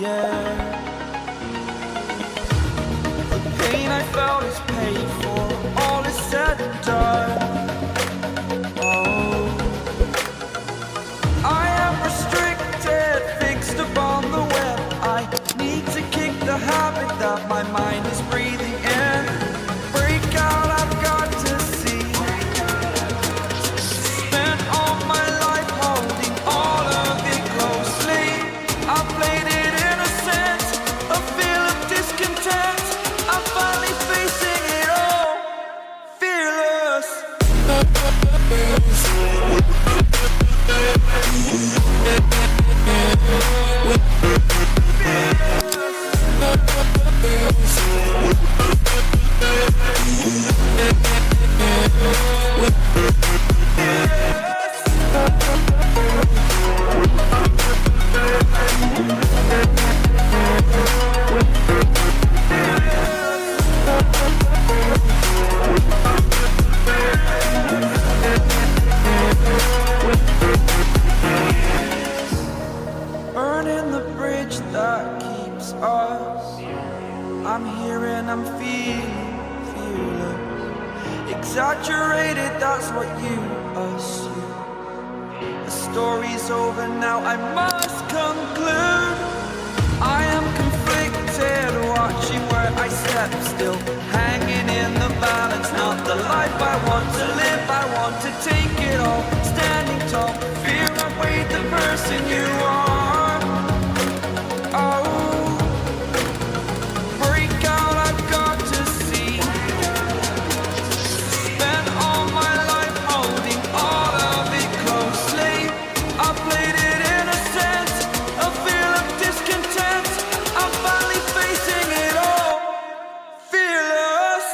yeah. The pain I felt is paid for, all is said and done. Oh, I am restricted, fixed upon the web. I need to kick the habit that my mind is breathing in. Break out, I've got to see. Spent all my life holding all of it closely. I played it innocent, a feel of discontent. I'm finally facing it all, fearless. Burning the bridge that keeps us. I'm here and I'm feeling fearless. Exaggerated, that's what you assume. The story's over now, I must conclude. I am conflicted, watching where I step still, hanging in the balance. Not the life I want to live, I want to take it all. Standing tall, fear outweighed the person you are. Oh, break out, I've got to see. Spent all my life holding all of it closely. I played it innocent, a feel of discontent. I'm finally facing it all, fearless.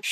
I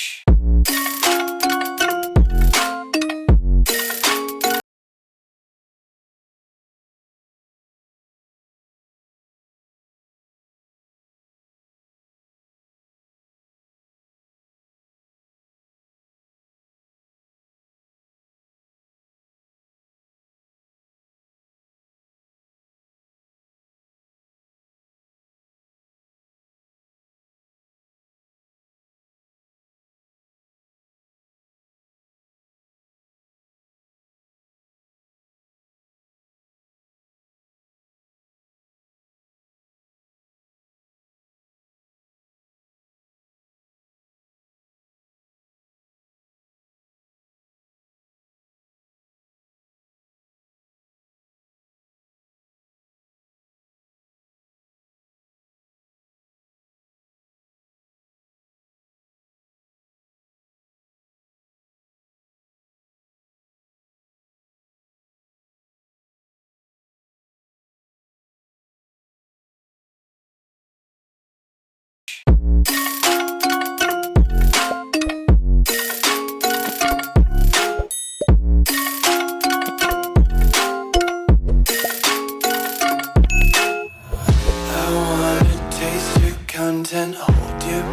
wanna taste your content, hold you